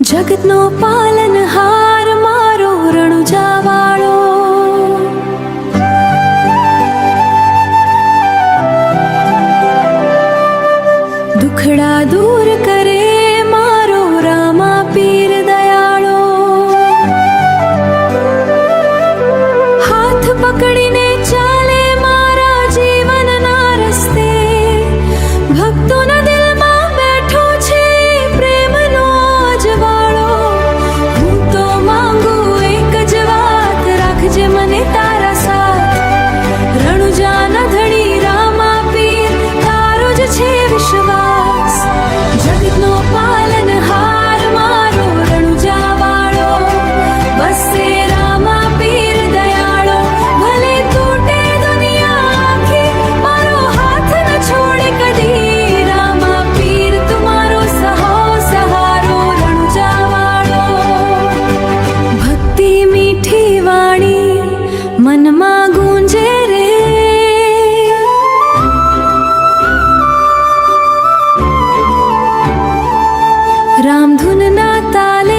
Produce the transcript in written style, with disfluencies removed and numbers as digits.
જગતનો પાલનહાર મારો રણુજાવાળો, દુખડા દૂર કરે મારો રામા પીર દયાળો, હાથ પકડીને ચાલે મારા જીવનના રસ્તે, ભક્તોના દિલમાં બેઠો છે પ્રેમનો અજવાળો. હું તો માંગુ એક જ વાત, રાખજે મને તારા સાથ. રણુજાના ધણી રામા પીર તારો જ છે વિશ્વાસ. જગતનો પાલનહાર મારો રણુજાવાળો, બસે રામા પીર દયાળો. ભલે તૂટે દુનિયા આખી, મારો હાથ ન છોડે કદી. રામા પીર તુમારો સહારો રણુજાવાળો. ભક્તિ મીઠી વાણી મનમાં ગુંજે રે, રામધૂનના તાલે